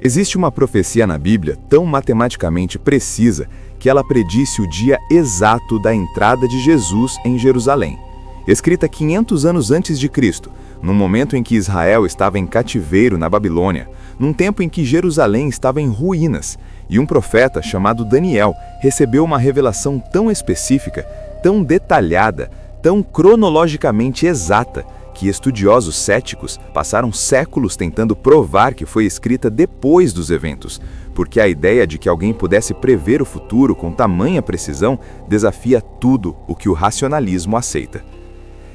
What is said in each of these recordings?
Existe uma profecia na Bíblia tão matematicamente precisa que ela predisse o dia exato da entrada de Jesus em Jerusalém. Escrita 500 anos antes de Cristo, no momento em que Israel estava em cativeiro na Babilônia, num tempo em que Jerusalém estava em ruínas, e um profeta chamado Daniel recebeu uma revelação tão específica, tão detalhada, tão cronologicamente exata, que estudiosos céticos passaram séculos tentando provar que foi escrita depois dos eventos, porque a ideia de que alguém pudesse prever o futuro com tamanha precisão desafia tudo o que o racionalismo aceita.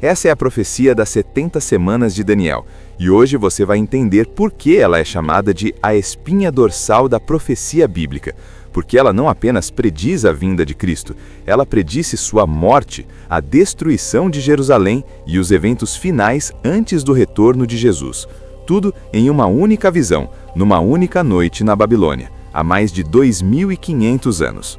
Essa é a profecia das 70 semanas de Daniel, e hoje você vai entender por que ela é chamada de a espinha dorsal da profecia bíblica, porque ela não apenas prediz a vinda de Cristo, ela predisse sua morte, a destruição de Jerusalém e os eventos finais antes do retorno de Jesus. Tudo em uma única visão, numa única noite na Babilônia, há mais de 2.500 anos.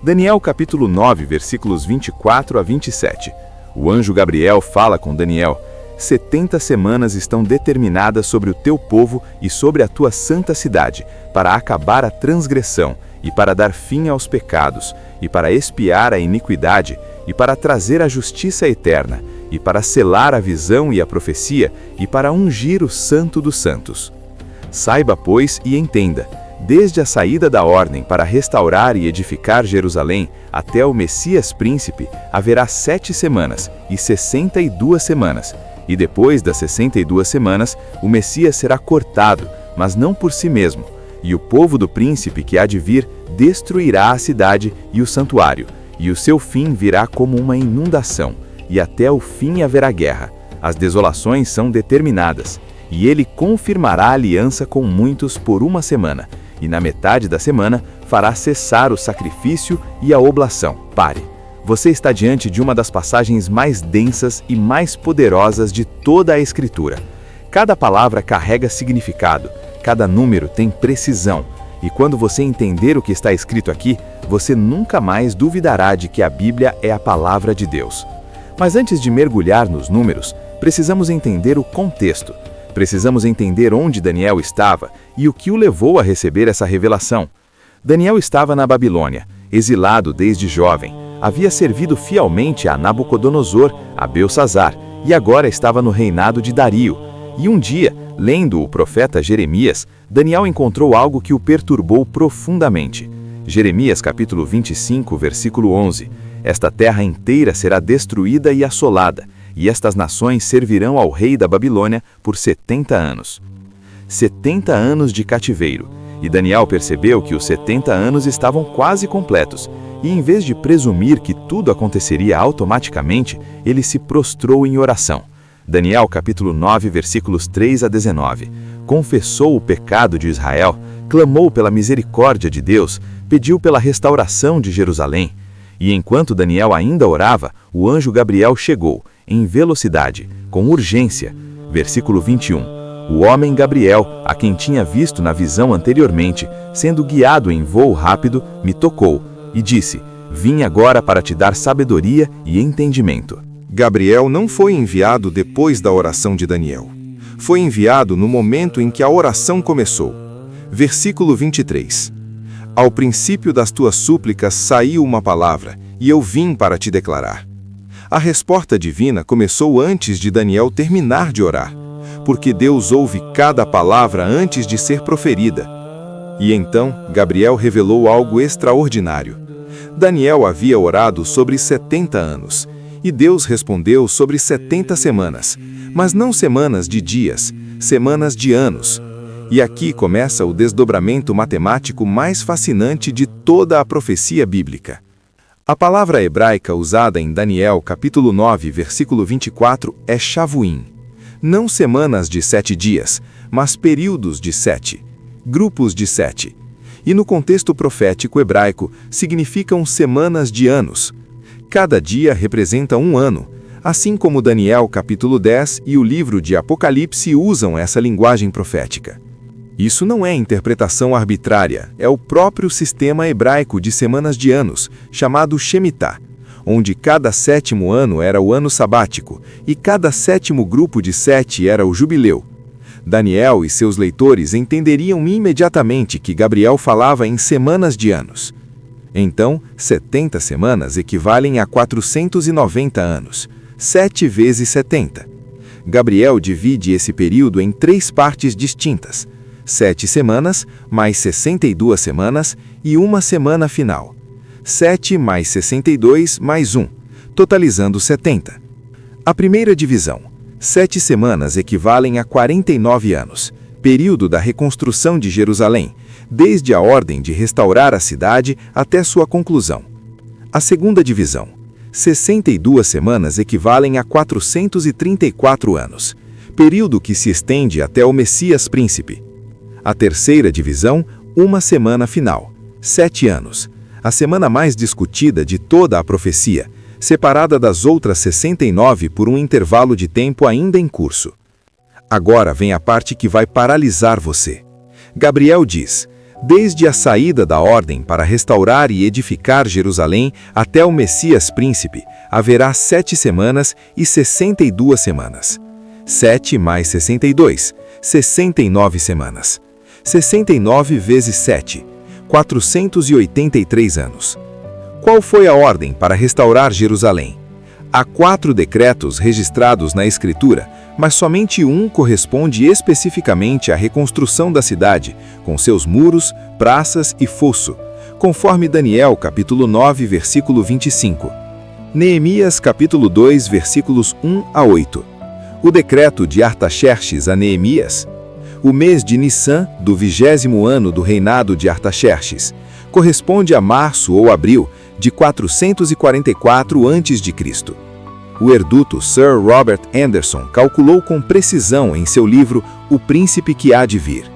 Daniel capítulo 9, versículos 24 a 27. O anjo Gabriel fala com Daniel: 70 semanas estão determinadas sobre o teu povo e sobre a tua santa cidade, para acabar a transgressão, e para dar fim aos pecados, e para expiar a iniquidade, e para trazer a justiça eterna, e para selar a visão e a profecia, e para ungir o Santo dos Santos. Saiba, pois, e entenda: desde a saída da ordem para restaurar e edificar Jerusalém até o Messias Príncipe, haverá 7 semanas e 62 semanas, e depois das 62 semanas, o Messias será cortado, mas não por si mesmo, e o povo do príncipe que há de vir destruirá a cidade e o santuário, e o seu fim virá como uma inundação, e até o fim haverá guerra. As desolações são determinadas, e ele confirmará a aliança com muitos por 1 semana, e na metade da semana fará cessar o sacrifício e a oblação. Pare! Você está diante de uma das passagens mais densas e mais poderosas de toda a Escritura. Cada palavra carrega significado, cada número tem precisão, e quando você entender o que está escrito aqui, você nunca mais duvidará de que a Bíblia é a palavra de Deus. Mas antes de mergulhar nos números, precisamos entender o contexto. Precisamos entender onde Daniel estava e o que o levou a receber essa revelação. Daniel estava na Babilônia, exilado desde jovem. Havia servido fielmente a Nabucodonosor, a Belsazar, e agora estava no reinado de Dario. E um dia, lendo o profeta Jeremias, Daniel encontrou algo que o perturbou profundamente. Jeremias capítulo 25, versículo 11. Esta terra inteira será destruída e assolada, e estas nações servirão ao rei da Babilônia por 70 anos. 70 anos de cativeiro. E Daniel percebeu que os 70 anos estavam quase completos, e em vez de presumir que tudo aconteceria automaticamente, ele se prostrou em oração. Daniel capítulo 9, versículos 3 a 19. Confessou o pecado de Israel, clamou pela misericórdia de Deus, pediu pela restauração de Jerusalém. E enquanto Daniel ainda orava, o anjo Gabriel chegou, em velocidade, com urgência. Versículo 21. O homem Gabriel, a quem tinha visto na visão anteriormente, sendo guiado em voo rápido, me tocou e disse: vim agora para te dar sabedoria e entendimento. Gabriel não foi enviado depois da oração de Daniel. Foi enviado no momento em que a oração começou. Versículo 23. Ao princípio das tuas súplicas saiu uma palavra, e eu vim para te declarar. A resposta divina começou antes de Daniel terminar de orar, porque Deus ouve cada palavra antes de ser proferida. E então, Gabriel revelou algo extraordinário. Daniel havia orado sobre 70 anos, e Deus respondeu sobre 70 semanas, mas não semanas de dias, semanas de anos. E aqui começa o desdobramento matemático mais fascinante de toda a profecia bíblica. A palavra hebraica usada em Daniel capítulo 9, versículo 24 é shavuim. Não semanas de 7 dias, mas períodos de 7, grupos de 7. E no contexto profético hebraico, significam semanas de anos. Cada dia representa um ano, assim como Daniel capítulo 10 e o livro de Apocalipse usam essa linguagem profética. Isso não é interpretação arbitrária, é o próprio sistema hebraico de semanas de anos, chamado Shemitah, onde cada 7º ano era o ano sabático e cada 7º grupo de 7 era o jubileu. Daniel e seus leitores entenderiam imediatamente que Gabriel falava em semanas de anos. Então, 70 semanas equivalem a 490 anos, 7 vezes 70. Gabriel divide esse período em 3 partes distintas: 7 semanas, mais 62 semanas e uma semana final. 7 mais 62 mais 1, totalizando 70. A primeira divisão, 7 semanas equivalem a 49 anos, período da reconstrução de Jerusalém, desde a ordem de restaurar a cidade até sua conclusão. A segunda divisão, 62 semanas equivalem a 434 anos, período que se estende até o Messias Príncipe. A terceira divisão, uma semana final, 7 anos, a semana mais discutida de toda a profecia, separada das outras 69 por um intervalo de tempo ainda em curso. Agora vem a parte que vai paralisar você. Gabriel diz: desde a saída da ordem para restaurar e edificar Jerusalém até o Messias Príncipe, haverá 7 semanas e 62 semanas. 7 mais 62, 69 semanas. 69 vezes 7, 483 anos. Qual foi a ordem para restaurar Jerusalém? Há 4 decretos registrados na Escritura, mas somente um corresponde especificamente à reconstrução da cidade, com seus muros, praças e fosso, conforme Daniel capítulo 9, versículo 25. Neemias capítulo 2, versículos 1 a 8. O decreto de Artaxerxes a Neemias. O mês de Nissan, do 20º ano do reinado de Artaxerxes, corresponde a março ou abril de 444 a.C. O erudito Sir Robert Anderson calculou com precisão em seu livro O Príncipe que Há de Vir.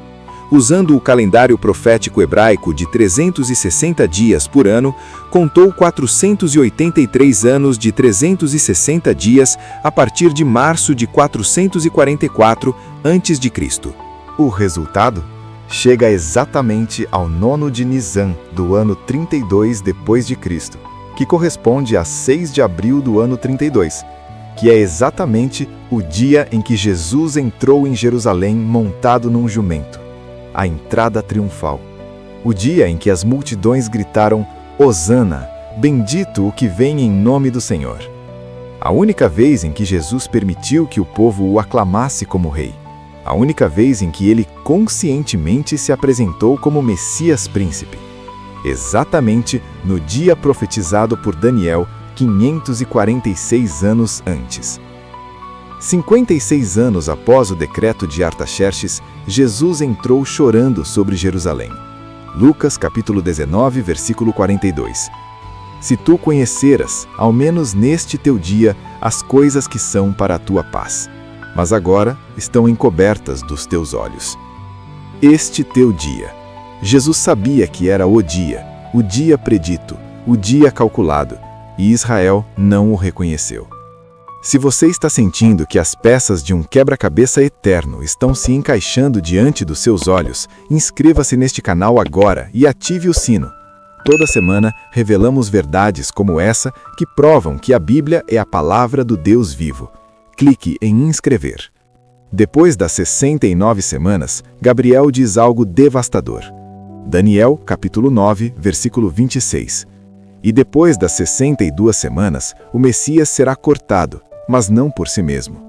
Usando o calendário profético hebraico de 360 dias por ano, contou 483 anos de 360 dias a partir de março de 444 a.C. O resultado? Chega exatamente ao 9º de Nisan, do ano 32 depois de Cristo, que corresponde a 6 de abril do ano 32, que é exatamente o dia em que Jesus entrou em Jerusalém montado num jumento, a entrada triunfal. O dia em que as multidões gritaram: Hosana, bendito o que vem em nome do Senhor. A única vez em que Jesus permitiu que o povo o aclamasse como rei. A única vez em que ele conscientemente se apresentou como Messias Príncipe. Exatamente no dia profetizado por Daniel, 546 anos antes. 56 anos após o decreto de Artaxerxes, Jesus entrou chorando sobre Jerusalém. Lucas capítulo 19, versículo 42. Se tu conheceras, ao menos neste teu dia, as coisas que são para a tua paz, mas agora estão encobertas dos teus olhos. Este teu dia. Jesus sabia que era o dia predito, o dia calculado, e Israel não o reconheceu. Se você está sentindo que as peças de um quebra-cabeça eterno estão se encaixando diante dos seus olhos, inscreva-se neste canal agora e ative o sino. Toda semana revelamos verdades como essa que provam que a Bíblia é a palavra do Deus vivo. Clique em inscrever. Depois das 69 semanas, Gabriel diz algo devastador. Daniel, capítulo 9, versículo 26. E depois das 62 semanas, o Messias será cortado, mas não por si mesmo.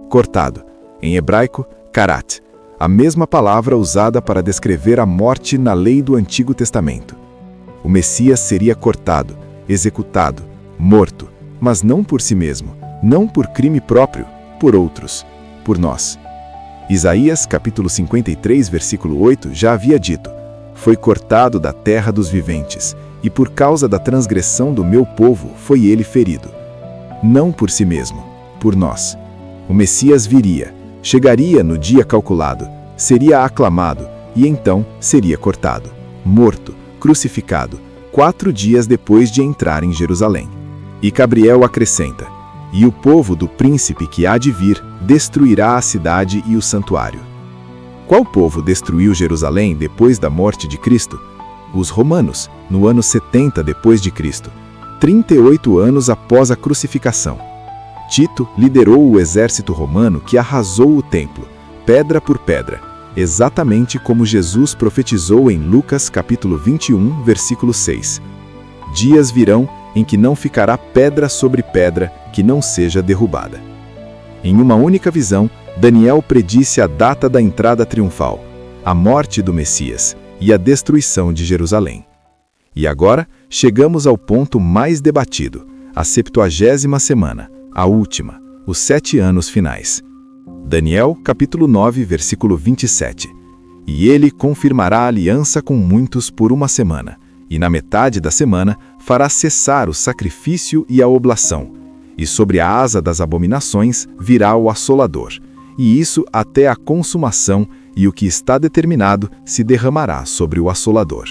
Cortado, em hebraico, karat, a mesma palavra usada para descrever a morte na lei do Antigo Testamento. O Messias seria cortado, executado, morto, mas não por si mesmo, não por crime próprio, por outros, por nós. Isaías, capítulo 53, versículo 8, já havia dito: foi cortado da terra dos viventes, e por causa da transgressão do meu povo foi ele ferido. Não por si mesmo, por nós. O Messias viria, chegaria no dia calculado, seria aclamado, e então seria cortado, morto, crucificado, 4 dias depois de entrar em Jerusalém. E Gabriel acrescenta: e o povo do príncipe que há de vir destruirá a cidade e o santuário. Qual povo destruiu Jerusalém depois da morte de Cristo? Os romanos, no ano 70 depois de Cristo, 38 anos após a crucificação. Tito liderou o exército romano que arrasou o templo, pedra por pedra, exatamente como Jesus profetizou em Lucas capítulo 21, versículo 6. Dias virão em que não ficará pedra sobre pedra que não seja derrubada. Em uma única visão, Daniel predisse a data da entrada triunfal, a morte do Messias e a destruição de Jerusalém. E agora, chegamos ao ponto mais debatido, a 70ª semana, a última, os 7 anos finais. Daniel, capítulo 9, versículo 27. E ele confirmará a aliança com muitos por uma semana, e na metade da semana fará cessar o sacrifício e a oblação, e sobre a asa das abominações virá o assolador, e isso até a consumação, e o que está determinado se derramará sobre o assolador.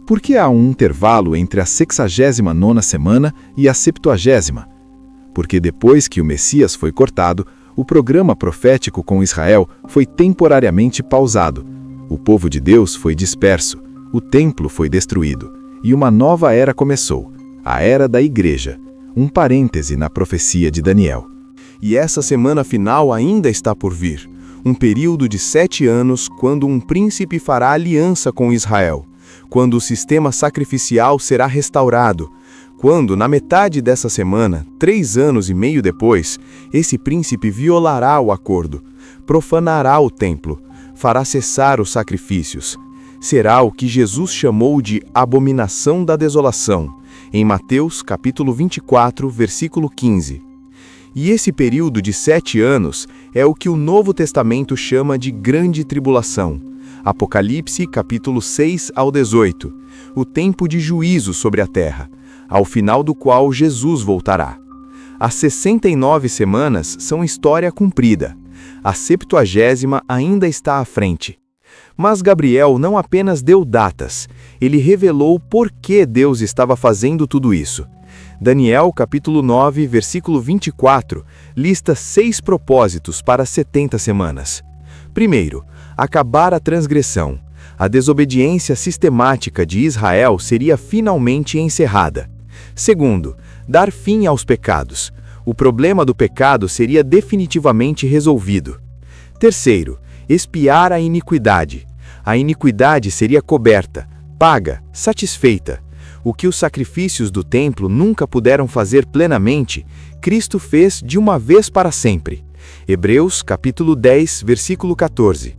Por que há um intervalo entre a 69ª semana e a 70ª? Porque depois que o Messias foi cortado, o programa profético com Israel foi temporariamente pausado. O povo de Deus foi disperso, o templo foi destruído, e uma nova era começou, a era da Igreja, um parêntese na profecia de Daniel. E essa semana final ainda está por vir, um período de 7 anos quando um príncipe fará aliança com Israel, quando o sistema sacrificial será restaurado, quando, na metade dessa semana, 3 anos e meio depois, esse príncipe violará o acordo, profanará o templo, fará cessar os sacrifícios. Será o que Jesus chamou de abominação da desolação, em Mateus capítulo 24, versículo 15. E esse período de 7 anos é o que o Novo Testamento chama de Grande Tribulação, Apocalipse capítulo 6 ao 18, o tempo de juízo sobre a terra, ao final do qual Jesus voltará. As 69 semanas são história cumprida, a 70ª ainda está à frente. Mas Gabriel não apenas deu datas, ele revelou por que Deus estava fazendo tudo isso. Daniel, capítulo 9, versículo 24, lista 6 propósitos para 70 semanas. Primeiro, acabar a transgressão. A desobediência sistemática de Israel seria finalmente encerrada. Segundo, dar fim aos pecados. O problema do pecado seria definitivamente resolvido. Terceiro, expiar a iniquidade. A iniquidade seria coberta, paga, satisfeita. O que os sacrifícios do templo nunca puderam fazer plenamente, Cristo fez de uma vez para sempre. Hebreus capítulo 10, versículo 14.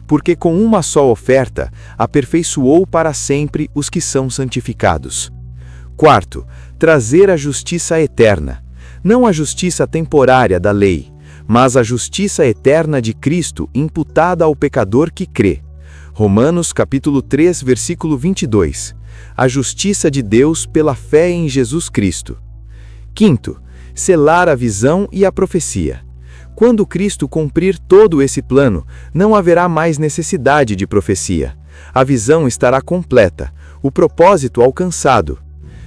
Porque com uma só oferta, aperfeiçoou para sempre os que são santificados. Quarto, trazer a justiça eterna. Não a justiça temporária da lei, mas a justiça eterna de Cristo imputada ao pecador que crê. Romanos capítulo 3, versículo 22. A justiça de Deus pela fé em Jesus Cristo. Quinto, selar a visão e a profecia. Quando Cristo cumprir todo esse plano, não haverá mais necessidade de profecia. A visão estará completa, o propósito alcançado.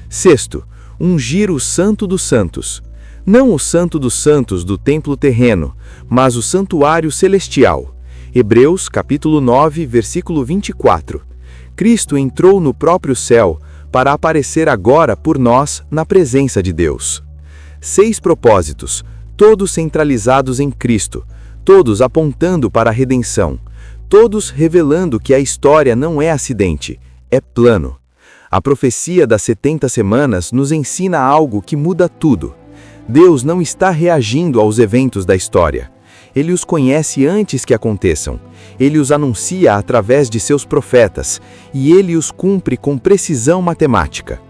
Sexto, ungir o Santo dos Santos. Não o Santo dos Santos do templo terreno, mas o santuário celestial. Hebreus capítulo 9, versículo 24. Cristo entrou no próprio céu para aparecer agora por nós na presença de Deus. 6 propósitos, todos centralizados em Cristo, todos apontando para a redenção, todos revelando que a história não é acidente, é plano. A profecia das 70 semanas nos ensina algo que muda tudo. Deus não está reagindo aos eventos da história. Ele os conhece antes que aconteçam. Ele os anuncia através de seus profetas, e ele os cumpre com precisão matemática.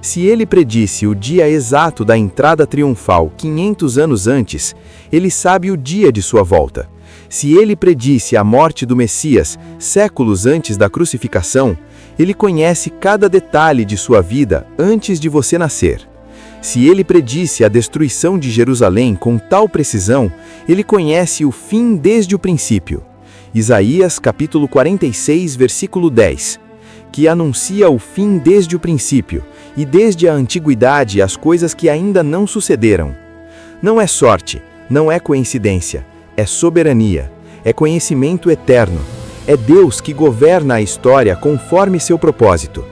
Se ele predisse o dia exato da entrada triunfal 500 anos antes, ele sabe o dia de sua volta. Se ele predisse a morte do Messias séculos antes da crucificação, ele conhece cada detalhe de sua vida antes de você nascer. Se ele predisse a destruição de Jerusalém com tal precisão, ele conhece o fim desde o princípio. Isaías capítulo 46, versículo 10, que anuncia o fim desde o princípio, e desde a antiguidade as coisas que ainda não sucederam. Não é sorte, não é coincidência, é soberania, é conhecimento eterno. É Deus que governa a história conforme seu propósito.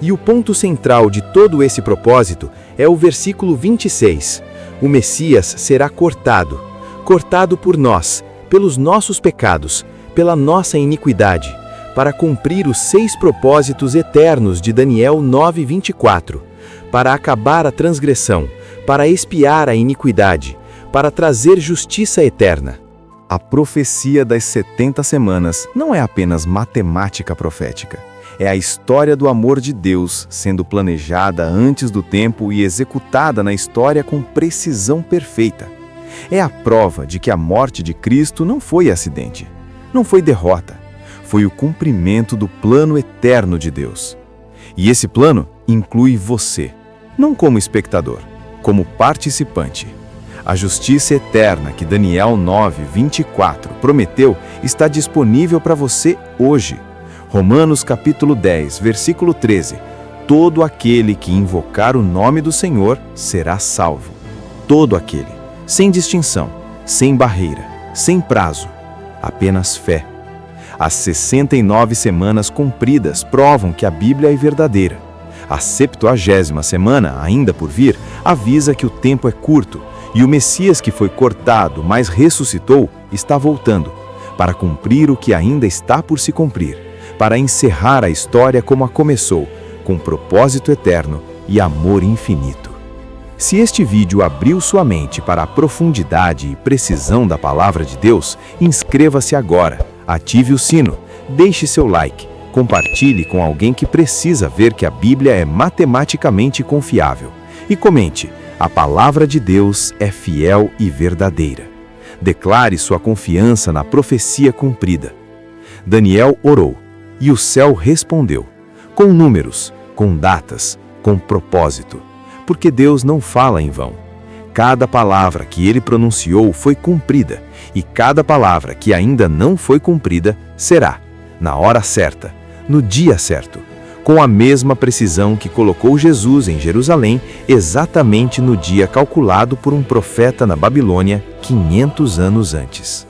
E o ponto central de todo esse propósito é o versículo 26. O Messias será cortado por nós, pelos nossos pecados, pela nossa iniquidade, para cumprir os 6 propósitos eternos de Daniel 9:24, para acabar a transgressão, para expiar a iniquidade, para trazer justiça eterna. A profecia das 70 semanas não é apenas matemática profética. É a história do amor de Deus sendo planejada antes do tempo e executada na história com precisão perfeita. É a prova de que a morte de Cristo não foi acidente, não foi derrota, foi o cumprimento do plano eterno de Deus. E esse plano inclui você, não como espectador, como participante. A justiça eterna que Daniel 9:24 prometeu está disponível para você hoje. Romanos capítulo 10, versículo 13. Todo aquele que invocar o nome do Senhor será salvo. Todo aquele, sem distinção, sem barreira, sem prazo, apenas fé. As 69 semanas cumpridas provam que a Bíblia é verdadeira. A 70ª semana, ainda por vir, avisa que o tempo é curto e o Messias que foi cortado, mas ressuscitou, está voltando, para cumprir o que ainda está por se cumprir, para encerrar a história como a começou, com propósito eterno e amor infinito. Se este vídeo abriu sua mente para a profundidade e precisão da palavra de Deus, inscreva-se agora, ative o sino, deixe seu like, compartilhe com alguém que precisa ver que a Bíblia é matematicamente confiável e comente: a palavra de Deus é fiel e verdadeira. Declare sua confiança na profecia cumprida. Daniel orou e o céu respondeu, com números, com datas, com propósito, porque Deus não fala em vão. Cada palavra que ele pronunciou foi cumprida, e cada palavra que ainda não foi cumprida será, na hora certa, no dia certo, com a mesma precisão que colocou Jesus em Jerusalém exatamente no dia calculado por um profeta na Babilônia 500 anos antes.